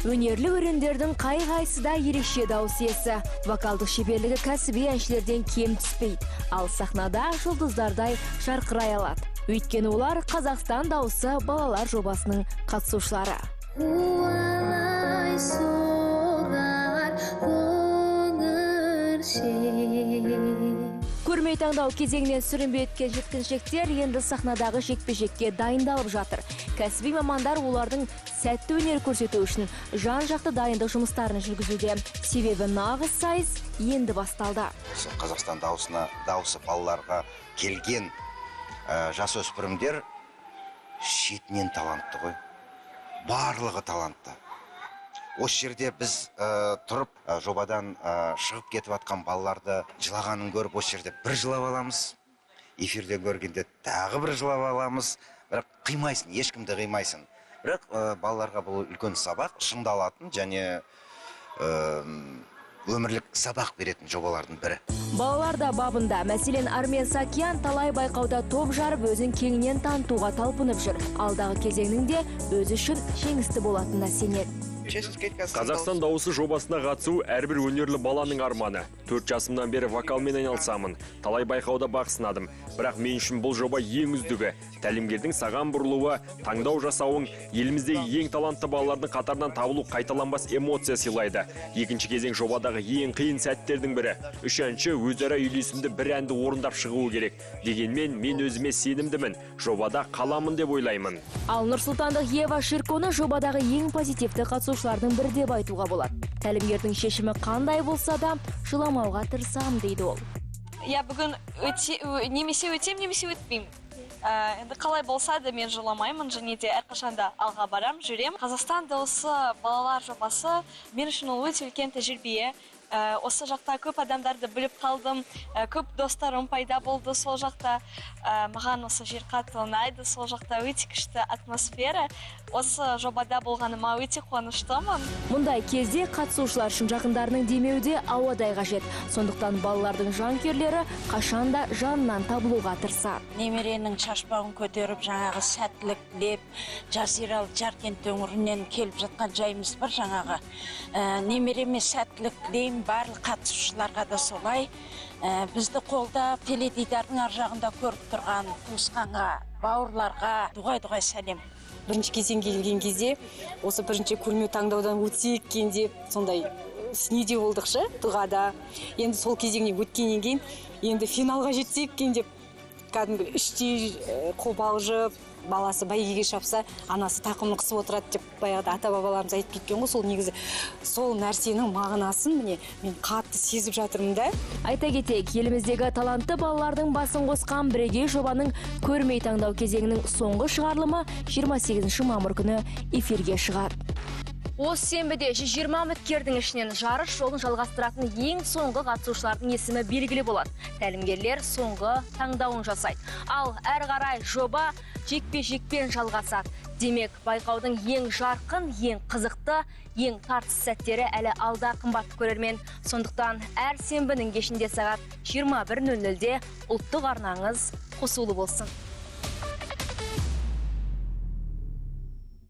Өнерлі өрендердің қай-қайсыда ерекше дауыс иесі. Вокалдық шеберлігі кәсіби әншілерден кем түспейді. Ал сахнада жұлдыздардай жарқырай алады. Өйткені олар Қазақстан дауысы балалар жобасының қатысушылары. Көрмей таңдау кезеңінен сүрінбей өткен жеткіншектер енді сахнадағы жекпе-жекке дайындалып жатыр. Кәсіби мамандар олардың сәтті өнер көрсету үшін жан-жақты дайындық жұмыстарын жүргізуде. Себебі нағыз сайыс енді басталды. Қазақстан дауысы балаларға келген жасөспірімдер шетінен талантты ғой. Барлығы талантты. Осы жерде біз тұрып жобадан шығып кетіп атқан балаларды жылағанын көріп, осы жерде бір жылап аламыз. Эфирде көргенде тағы бір жылап аламыз. Бірақ қимайсың, ешкімді қимайсың. Бірақ балаларға бұл үлкен сабақ, шыңдалатын және өмірлік сабақ беретін жобалардың бірі. Балалар да бабында, мәселен Армен Сакиян талай байқауда топ жарып өзін кеңінен танытуға талпынып жүр. Алдағы кезеңнің де өзі үшін жеңісті болатынына сенеді. Қазақстан дауысы жобасына қатысу әрбір өнерлі баланың арманы. 4 жасымнан бері вокалмен айналысамын. Талай байқауда бақ сынадым. Бірақ мен үшін бұл жоба ең үздігі. Тәлімгердің саған бұрылуы, таңдау жасауың, еліміздегі ең талантты балалардың қатарынан табылу қайталанбас эмоция сыйлайды. Екінші кезең жобадағы ең қиын сәттердің бірі. Үшінші, өзара үйлесімді бір әнді орындап шығуы керек. Дегенмен мен өзіме сенімдімін. Жобада қаламын деп ойлаймын. Ал нұрсұлтандық Ева Ширконы жобадағы ең позитивті қатысушылардың бірі деп айтуға болады. Тәлімгердің шешімі қандай болса да, жыламауға тырысамын дейді ол. Я бүгін немесе өтем, немесе өтпеймін. Енді қалай болса да мен жыламаймын, және де әрқашанда алға барам, жүрем. Қазақстан дауысы балалар жобасы мен үшін ол өте үлкен тәжірибе. Осы жақта көп адамдарды біліп қалдым, көп достарым пайда болды сол жақта. Маған осы жер қатты ұнайды, сол жақта өте күшті атмосфера. Осы жобада болғаныма өте қуаныштымын. Мұндай кезде қатысушылар үшін жақындарының демеуде ауадай қажет. Сондықтан балалардың жанкүйерлері қашанда жанынан табылуға тырысады. Немеренің шашбауын көтеріп, жаңағы сәттілік деп, Жасирал Жаркент өңірінен келіп жатқан жайымыз бар жаңағы. Немереме сәттілік дейм, барлық қатысушыларға да солай. Бізді қолда теледидардың ар жағында көріп тұрған туысқанға, бауырларға дұғай сәлем. Бірінші кезеңге келген кезде, осы бірінші көрме таңдаудан өтсек екен деп, сондай неде болдық ше, дұғада. Енді сол кезеңнен өткеннен кейін, енді финалға жетсек екен деп, кәдімгі іштей қобалжып, баласы бәйгеге шапса, анасы тақымын қысып отырады деп баяғыда ата-бабаларымыз айтып кеткен ғой. Сол негізі сол нәрсенің мағынасын мен қатты сезіп жатырмын да. Айта кетейік, еліміздегі талантты балалардың басын қосқан бірегей жобаның көрмей таңдау кезеңінің соңғы шығарылымы 28 мамыр күні эфирге шығады. Осы сенбіде 120 үміткердің ішінен жарыс жолын жалғастыратын ең соңғы қатысушылардың есімі белгілі болады. Тәлімгерлер соңғы таңдауын жасайды. Ал әр қарай жоба жекпе-жекпен жалғасады. Демек, байқаудың ең жарқын, ең қызықты, ең тартыс сәттері әлі алда, қымбат көрермен. Сондықтан әр сенбінің кешінде сағат 21:00-де ұлттық арнаңыз қосулы болсын.